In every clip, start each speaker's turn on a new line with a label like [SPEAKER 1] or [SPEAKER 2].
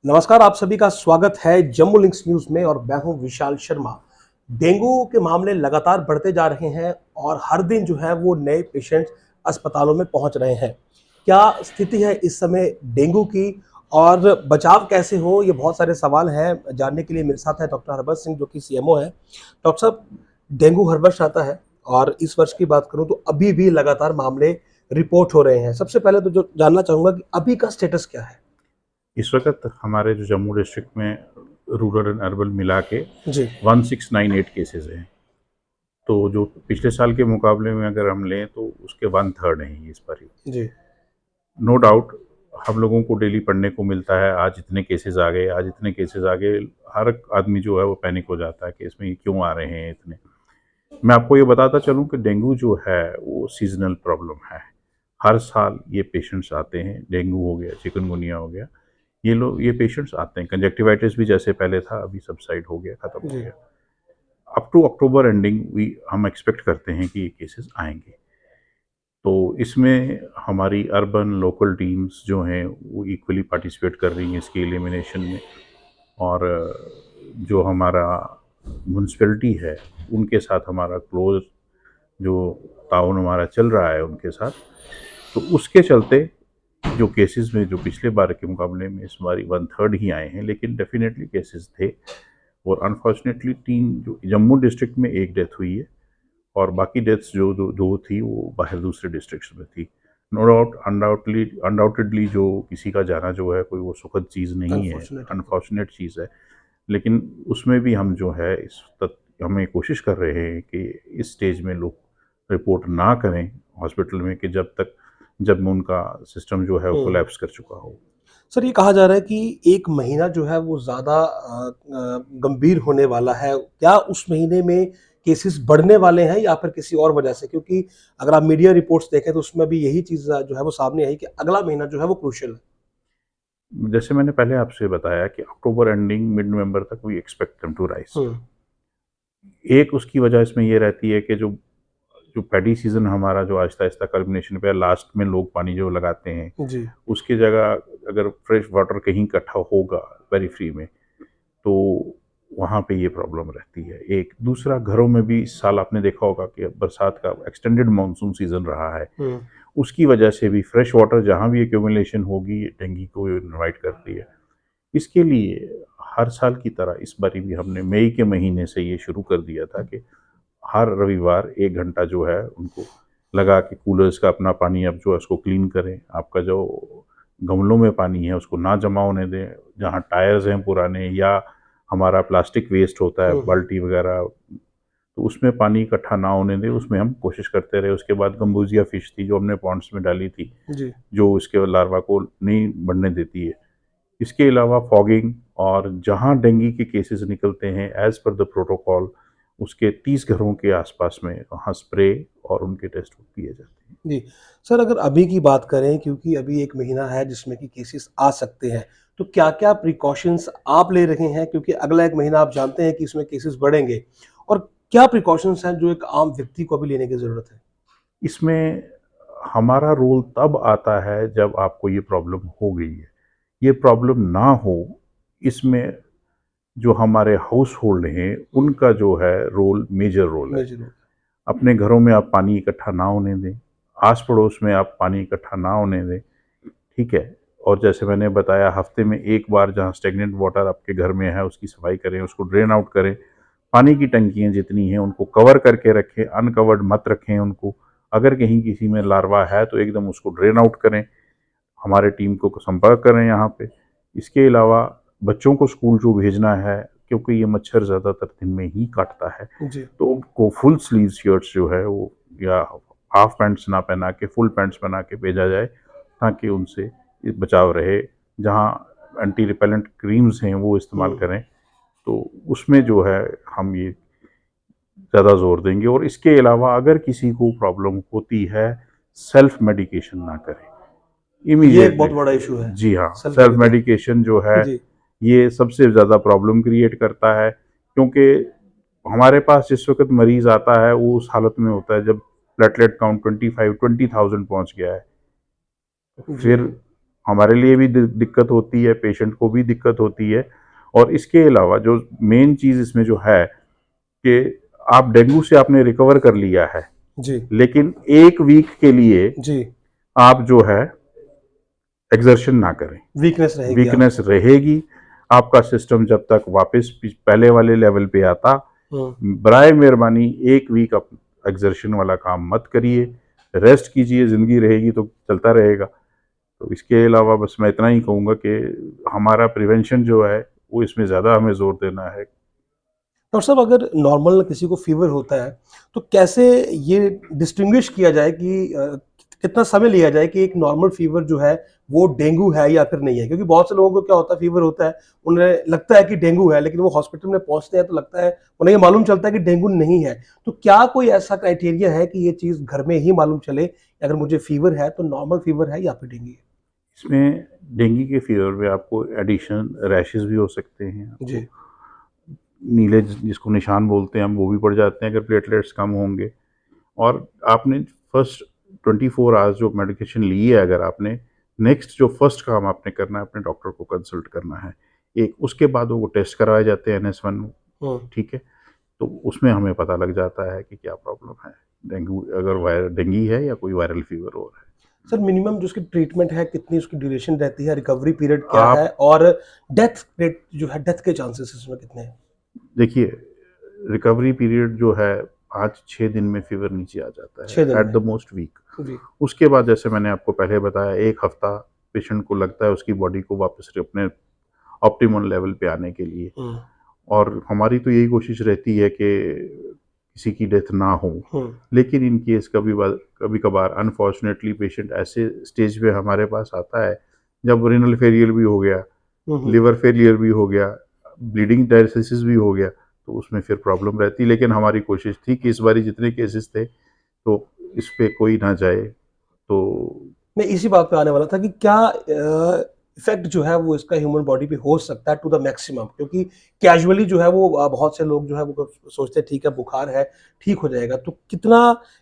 [SPEAKER 1] नमस्कार, आप सभी का स्वागत है जम्मू लिंक्स न्यूज़ में और मैं हूं विशाल शर्मा। डेंगू के मामले लगातार बढ़ते जा रहे हैं और हर दिन जो है वो नए पेशेंट्स अस्पतालों में पहुंच रहे हैं। क्या स्थिति है इस समय डेंगू की और बचाव कैसे हो? ये बहुत सारे सवाल हैं। जानने के लिए मेरे साथ है डॉक्टर हरबंस सिंह जो कि सीएमओ है। डॉक्टर साहब, डेंगू हर वर्ष आता है और इस वर्ष की बात करूं तो अभी भी लगातार मामले रिपोर्ट हो रहे हैं। सबसे पहले तो जो जानना चाहूंगा कि अभी का स्टेटस क्या है?
[SPEAKER 2] इस वक्त हमारे जो जम्मू डिस्ट्रिक्ट में रूरल एंड अर्बन मिला के
[SPEAKER 1] जी।
[SPEAKER 2] 1698 केसेस हैं। तो जो पिछले साल के मुकाबले में अगर हम लें तो उसके 1/3 हैं इस बार।
[SPEAKER 1] जी।
[SPEAKER 2] नो डाउट हम लोगों को डेली पढ़ने को मिलता है, आज इतने केसेस आ गए, आज इतने केसेस आ गए। हर आदमी जो है वो पैनिक हो जाता है कि इसमें ये क्यों आ रहे हैं इतने। मैं आपको ये बताता चलूं कि डेंगू जो है वो सीजनल प्रॉब्लम है। हर साल ये पेशेंट्स आते हैं, डेंगू हो गया, चिकनगुनिया हो गया, ये पेशेंट्स आते हैं। कंजक्टिवाइटिस भी जैसे पहले था अभी सबसाइड हो गया, खत्म हो
[SPEAKER 1] जी।
[SPEAKER 2] गया। अप टू अक्टूबर एंडिंग हम एक्सपेक्ट करते हैं कि ये केसेस आएंगे। तो इसमें हमारी अर्बन लोकल टीम्स जो हैं वो इक्वली पार्टिसिपेट कर रही हैं इसके एलिमिनेशन में। और जो हमारा म्यूनसिपैलिटी है उनके साथ हमारा क्लोज जो ताउन हमारा चल रहा है उनके साथ। तो उसके चलते जो केसेस में जो पिछले बार के मुकाबले में इस बार 1/3 ही आए हैं, लेकिन डेफिनेटली केसेस थे। और अनफॉर्चुनेटली 3 जो जम्मू डिस्ट्रिक्ट में एक डेथ हुई है और बाकी डेथ्स जो जो जो थी वो बाहर दूसरे डिस्ट्रिक्ट्स में थी। नो डाउट अनडाउटेडली जो किसी का जाना जो है कोई वो सुखद चीज़ नहीं है,
[SPEAKER 1] अनफॉर्चुनेट है तो।
[SPEAKER 2] अनफॉर्चुनेट चीज़ है। लेकिन उसमें भी हम जो है हमें कोशिश कर रहे हैं कि इस स्टेज में लोग रिपोर्ट ना करें हॉस्पिटल में कि जब उनका सिस्टम जो है वो
[SPEAKER 1] हुँ।
[SPEAKER 2] कोलैप्स कर चुका हो।
[SPEAKER 1] सर, ये कहा जा रहा है कि 1 महीना जो है वो ज़्यादा गंभीर होने वाला है। क्या उस महीने में केसेज़ बढ़ने वाले हैं या फिर किसी और वजह से? क्योंकि अगर आप मीडिया रिपोर्ट्स देखें तो उसमें भी यही चीज़ जो है वो सामने आई कि अगला महीना जो है वो क्रूशियल है।
[SPEAKER 2] जैसे मैंने पहले आपसे बताया कि अक्टूबर एंडिंग मिड नवंबर तक we expect them to rise.
[SPEAKER 1] हुँ।
[SPEAKER 2] एक उसकी वजह इसमें ये रहती है कि जो जो पैडी सीजन हमारा जो आहिस्ता-आहिस्ता कल्मिनेशन पे लास्ट में लोग पानी जो लगाते हैं,
[SPEAKER 1] जी।
[SPEAKER 2] उसकी जगह अगर फ्रेश वाटर कहीं इकट्ठा होगा वेरी फ्री में, तो वहाँ पे ये प्रॉब्लम रहती है। एक दूसरा घरों में भी इस साल आपने देखा होगा कि बरसात का एक्सटेंडेड मानसून सीज़न रहा है।
[SPEAKER 1] हुँ।
[SPEAKER 2] उसकी वजह से भी फ्रेश वाटर जहाँ भी एक्यूमुलेशन होगी डेंगू को इनवाइट करती है। इसके लिए हर साल की तरह इस बारी भी हमने मई के महीने से ये शुरू कर दिया था कि हर रविवार 1 घंटा जो है उनको लगा के कूलर्स का अपना पानी अब जो है उसको क्लीन करें। आपका जो गमलों में पानी है उसको ना जमा होने दें। जहाँ टायर्स हैं पुराने या हमारा प्लास्टिक वेस्ट होता है
[SPEAKER 1] हुँ, हुँ।
[SPEAKER 2] बाल्टी वगैरह, तो उसमें पानी इकट्ठा ना होने दें। उसमें हम कोशिश करते रहे। उसके बाद गम्बूजिया फ़िश थी जो हमने पॉन्ड्स में डाली थी,
[SPEAKER 1] जी।
[SPEAKER 2] जो उसके लार्वा को नहीं बढ़ने देती है। इसके अलावा फॉगिंग और जहाँ डेंगू के केसेस निकलते हैं एज़ पर द प्रोटोकॉल उसके 30 घरों के आसपास में वहाँ स्प्रे और उनके टेस्ट किए जाते हैं।
[SPEAKER 1] जी। सर, अगर अभी की बात करें क्योंकि अभी 1 महीना है जिसमें कि केसेज़ आ सकते हैं, तो क्या-क्या प्रिकॉशंस आप ले रहे हैं? क्योंकि अगला 1 महीना आप जानते हैं कि इसमें केसेज़ बढ़ेंगे और क्या प्रिकॉशंस हैं जो एक आम व्यक्ति को अभी लेने की ज़रूरत है?
[SPEAKER 2] इसमें हमारा रोल तब आता है जब आपको ये प्रॉब्लम हो गई है। ये प्रॉब्लम ना हो, इसमें जो हमारे हाउस होल्ड हैं उनका जो है रोल मेजर रोल है।
[SPEAKER 1] Major role.
[SPEAKER 2] अपने घरों में आप पानी इकट्ठा ना होने दें, आस पड़ोस में आप पानी इकट्ठा ना होने दें, ठीक है। और जैसे मैंने बताया हफ्ते में एक बार जहाँ स्टेगनेंट वाटर आपके घर में है उसकी सफाई करें, उसको ड्रेन आउट करें। पानी की टंकियाँ जितनी हैं उनको कवर करके रखें, अनकवर्ड मत रखें उनको। अगर कहीं किसी में लार्वा है तो एकदम उसको ड्रेन आउट करें। हमारे टीम को संपर्क करें यहाँ पे। इसके अलावा बच्चों को स्कूल जो भेजना है, क्योंकि ये मच्छर ज़्यादातर दिन में ही काटता है,
[SPEAKER 1] जी।
[SPEAKER 2] तो उनको फुल स्लीव शर्ट्स जो है वो या हाफ पैंट्स ना पहना के फुल पैंट्स पहना के भेजा जाए ताकि उनसे बचाव रहे। जहाँ एंटी रिपेलेंट क्रीम्स हैं वो इस्तेमाल
[SPEAKER 1] हुँ।
[SPEAKER 2] करें। तो उसमें जो है हम ये ज़्यादा ज़ोर देंगे। और इसके अलावा अगर किसी को प्रॉब्लम होती है, सेल्फ मेडिकेशन ना करें
[SPEAKER 1] ये एक
[SPEAKER 2] इमीडिएटली।
[SPEAKER 1] बहुत बड़ा इश्यू है,
[SPEAKER 2] जी हाँ,
[SPEAKER 1] सेल्फ
[SPEAKER 2] सेल्फ
[SPEAKER 1] मेडिकेशन।
[SPEAKER 2] मेडिकेशन जो है
[SPEAKER 1] जी।
[SPEAKER 2] ये सबसे ज़्यादा प्रॉब्लम क्रिएट करता है, क्योंकि हमारे पास जिस वक़्त मरीज़ आता है वो उस हालत में होता है जब प्लेटलेट काउंट 25-20,000 पहुँच गया है।
[SPEAKER 1] जी।
[SPEAKER 2] फिर हमारे लिए भी दिक्कत होती है, पेशेंट को भी दिक्कत होती है। और इसके अलावा जो मेन चीज़ इसमें जो है कि आप डेंगू से आपने रिकवर कर लिया है,
[SPEAKER 1] जी
[SPEAKER 2] लेकिन 1 वीक के लिए
[SPEAKER 1] जी।
[SPEAKER 2] आप जो है एक्सर्शन ना करें।
[SPEAKER 1] वीकनेस रहेगी
[SPEAKER 2] वीकनेस
[SPEAKER 1] आपको।
[SPEAKER 2] रहेगी, आपका सिस्टम जब तक वापस पहले वाले लेवल पे आता,
[SPEAKER 1] हम्म।
[SPEAKER 2] बराए मेहरबानी 1 वीक आप एक्सर्शन वाला काम मत करिए, रेस्ट कीजिए, ज़िंदगी रहेगी तो चलता रहेगा। तो इसके अलावा बस मैं इतना ही कहूँगा कि हमारा प्रिवेंशन जो है वो इसमें ज़्यादा हमें ज़ोर देना है।
[SPEAKER 1] डॉक्टर साहब, अगर नॉर्मल किसी को फीवर होता है तो कैसे ये डिस्टिंग्विश किया जाए कि कितना समय लिया जाए कि एक नॉर्मल फीवर जो है वो डेंगू है या फिर नहीं है? क्योंकि बहुत से लोगों को क्या होता है, फीवर होता है, उन्हें लगता है कि डेंगू है, लेकिन वो हॉस्पिटल में पहुंचते हैं तो लगता है, उन्हें ये मालूम चलता है कि डेंगू नहीं है। तो क्या कोई ऐसा क्राइटेरिया है कि ये चीज घर में ही मालूम चले, अगर मुझे फीवर है तो नॉर्मल फीवर है या फिर डेंगू है?
[SPEAKER 2] इसमें डेंगू के फीवर में आपको एडिशन रैशेस भी हो सकते हैं, आपको
[SPEAKER 1] जी।
[SPEAKER 2] नीले जिसको निशान बोलते हैं हम वो भी पड़ जाते हैं अगर प्लेटलेट्स कम होंगे। और आपने फर्स्ट 24 आवर्स जो मेडिकेशन ली है, अगर आपने नेक्स्ट जो फर्स्ट काम आपने करना है अपने डॉक्टर को कंसल्ट करना है। एक उसके बाद वो टेस्ट करवाए जाते हैं NS1,
[SPEAKER 1] हम्म।
[SPEAKER 2] ठीक है? तो उसमें हमें पता लग जाता है कि क्या प्रॉब्लम है, डेंगू अगर डेंगू है या कोई वायरल फीवर हो रहा है।
[SPEAKER 1] सर, मिनिमम जो उसकी ट्रीटमेंट है, कितनी उसकी ड्यूरेशन रहती है, रिकवरी पीरियड क्या है,
[SPEAKER 2] आप
[SPEAKER 1] और डेथ रेट जो है, डेथ के चांसेस इसमें कितने हैं?
[SPEAKER 2] देखिए, रिकवरी पीरियड जो है 5-6 दिन में फीवर नीचे आ जाता
[SPEAKER 1] 6 दिन
[SPEAKER 2] है, एट
[SPEAKER 1] में?
[SPEAKER 2] The most weak.
[SPEAKER 1] जी।
[SPEAKER 2] उसके बाद जैसे मैंने आपको पहले बताया, 1 हफ्ता पेशेंट को लगता है उसकी बॉडी को वापस अपने ऑप्टिमल लेवल पे आने के लिए।
[SPEAKER 1] हम्म।
[SPEAKER 2] और हमारी तो यही कोशिश रहती है कि किसी की डेथ ना हो।
[SPEAKER 1] हम्म।
[SPEAKER 2] लेकिन इन केस कभी कभार अनफॉर्चुनेटली पेशेंट ऐसे स्टेज पे हमारे पास आता है जब रिनल फेलियर भी हो गया,
[SPEAKER 1] हम्म।
[SPEAKER 2] लिवर फेलियर भी हो गया, ब्लीडिंग डायलिसिस भी हो गया, तो उसमें फिर प्रॉब्लम रहती। लेकिन हमारी कोशिश थी कि इस बारी जितने केसेस थे तो इस पे कोई ना जाए। तो
[SPEAKER 1] मैं इसी बात पे आने वाला था कि क्या इफेक्ट जो है वो इसका ह्यूमन बॉडी पे हो सकता है टू द मैक्सिमम, क्योंकि कैजुअली जो है वो बहुत से लोग जो है वो सोचते हैं ठीक है, बुखार है, ठीक हो जाएगा, तो कितना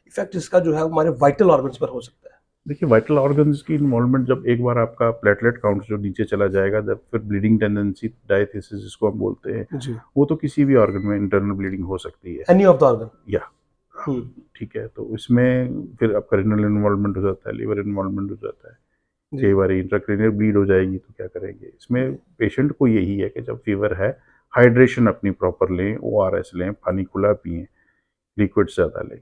[SPEAKER 1] इफेक्ट इसका जो है हमारे वाइटल ऑर्गन्स पर हो सकता है?
[SPEAKER 2] देखिए, वाइटल ऑर्गन्स की इन्वॉल्वमेंट जब एक बार आपका प्लेटलेट काउंट जो नीचे चला जाएगा, जब फिर ब्लीडिंग टेंडेंसी, डायथिसिस जिसको हम बोलते हैं,
[SPEAKER 1] जी।
[SPEAKER 2] वो तो किसी भी ऑर्गन में इंटरनल ब्लीडिंग हो सकती है।
[SPEAKER 1] Any of the organ?
[SPEAKER 2] या
[SPEAKER 1] हम्म।
[SPEAKER 2] ठीक है, तो इसमें फिर आपका रिनल इन्वॉल्वमेंट हो जाता है, लिवर इन्वॉल्वमेंट हो जाता है,
[SPEAKER 1] जी
[SPEAKER 2] कई बार इंट्राक्रेनियल ब्लीड हो जाएगी तो क्या करेंगे। इसमें
[SPEAKER 1] जी।
[SPEAKER 2] पेशेंट को यही है कि जब फीवर है, हाइड्रेशन अपनी प्रॉपर लें, ORS लें, पानी खुला पिएं, लिक्विड ज़्यादा लें।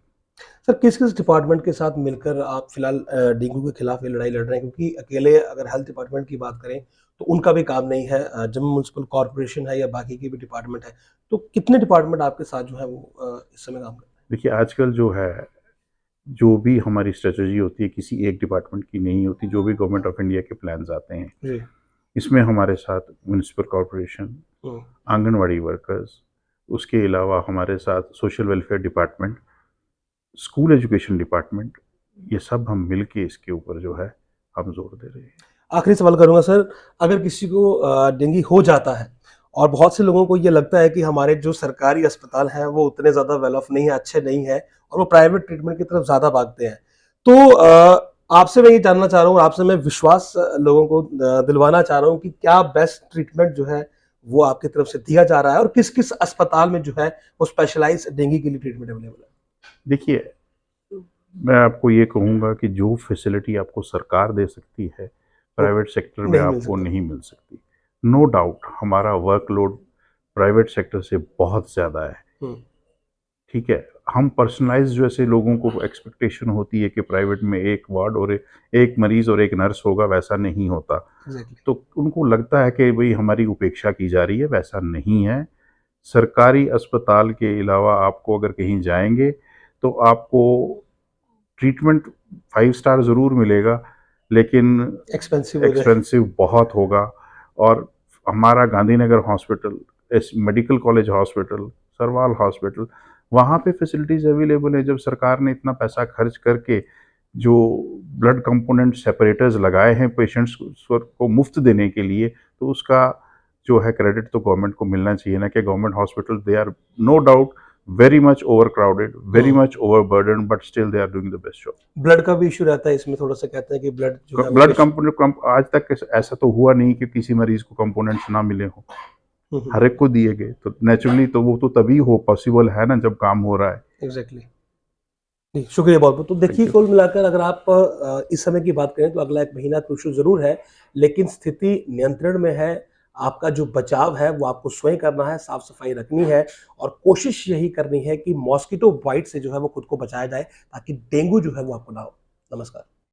[SPEAKER 1] सर, किस किस डिपार्टमेंट के साथ मिलकर आप फिलहाल डेंगू के खिलाफ ये लड़ाई लड़ रहे हैं? क्योंकि अकेले अगर हेल्थ डिपार्टमेंट की बात करें तो उनका भी काम नहीं है, जम्मू म्यूनसिपल कॉरपोरेशन है या बाकी की भी डिपार्टमेंट है, तो कितने डिपार्टमेंट आपके साथ जो है वो इस समय काम कर
[SPEAKER 2] देखिए, आजकल जो है, जो भी हमारी स्ट्रेटजी होती है किसी एक डिपार्टमेंट की नहीं होती, जो भी गवर्नमेंट ऑफ इंडिया के प्लान्स आते हैं,
[SPEAKER 1] रहे हैं? जी।
[SPEAKER 2] इसमें हमारे साथ म्यूनिसिपल कॉरपोरेशन,
[SPEAKER 1] हम्म।
[SPEAKER 2] आंगनवाड़ी वर्कर्स, उसके अलावा हमारे साथ social welfare department, school education department, ये सब हम मिल के इसके ऊपर जो है हम जोर दे रहे हैं।
[SPEAKER 1] आखिरी सवाल करूंगा सर, अगर किसी को डेंगू हो जाता है और बहुत से लोगों को ये लगता है कि हमारे जो सरकारी अस्पताल हैं वो उतने ज़्यादा वेल ऑफ नहीं है, अच्छे नहीं है, और वो प्राइवेट ट्रीटमेंट की तरफ ज़्यादा भागते हैं, तो आपसे मैं ये जानना चाह रहा हूँ, आपसे मैं विश्वास लोगों को दिलवाना चाह रहा हूँ कि क्या बेस्ट ट्रीटमेंट जो है वो आपकी तरफ से दिया जा रहा है, और किस किस अस्पताल में जो है वो स्पेशलाइज डेंगू के लिए ट्रीटमेंट अवेलेबल है?
[SPEAKER 2] देखिए, मैं आपको ये कहूँगा कि जो फैसिलिटी आपको सरकार दे सकती है,
[SPEAKER 1] वो
[SPEAKER 2] प्राइवेट सेक्टर में
[SPEAKER 1] नहीं मिल
[SPEAKER 2] आपको
[SPEAKER 1] सकता।
[SPEAKER 2] नहीं मिल सकती। नो डाउट हमारा वर्कलोड प्राइवेट सेक्टर से बहुत ज़्यादा है,
[SPEAKER 1] हम्म।
[SPEAKER 2] ठीक है? हम पर्सनलाइज़ जो ऐसे लोगों को एक्सपेक्टेशन होती है कि प्राइवेट में 1 वार्ड और एक मरीज़ और 1 नर्स होगा, वैसा नहीं होता।
[SPEAKER 1] एग्जैक्टली।
[SPEAKER 2] तो उनको लगता है कि भई हमारी उपेक्षा की जा रही है, वैसा नहीं है। सरकारी अस्पताल के अलावा आपको अगर कहीं जाएँगे, तो आपको ट्रीटमेंट 5 स्टार ज़रूर मिलेगा, लेकिन
[SPEAKER 1] एक्सपेंसिव हो जाए।
[SPEAKER 2] एक्सपेंसिव बहुत होगा। और हमारा Gandhinagar hospital, S medical college hospital, Sarwal hospital, वहाँ पे फैसिलिटीज़ अवेलेबल है। जब सरकार ने इतना पैसा खर्च करके जो ब्लड कंपोनेंट सेपरेटर्स लगाए हैं पेशेंट्स को मुफ्त देने के लिए, तो उसका जो है क्रेडिट तो गवर्नमेंट को मिलना चाहिए ना, कि government hospital they are no doubt very much overcrowded, very much overburdened, but still they are doing the best job.
[SPEAKER 1] Blood का भी इशू रहता है इसमें, थोड़ा सा कहते हैं कि ब्लड जो है
[SPEAKER 2] ब्लड कंपोनेंट आज तक ऐसा तो हुआ नहीं कि किसी मरीज को कंपोनेंट्स ना मिले हो, हर एक को दिए गए, तो नेचुरली तो वो तो तभी हो पॉसिबल है ना जब काम हो रहा है।
[SPEAKER 1] एग्जैक्टली जी, शुक्रिया बहुत बहुत। तो देखिए कुल मिलाकर अगर आप इस समय की बात करें तो अगला 1 महीना क्रूशियल जरूर है, लेकिन स्थिति नियंत्रण में है। आपका जो बचाव है वो आपको स्वयं करना है, साफ सफाई रखनी है और कोशिश यही करनी है कि मॉस्किटो बाइट से जो है वो खुद को बचाया जाए ताकि डेंगू जो है वो आपको ना हो। नमस्कार।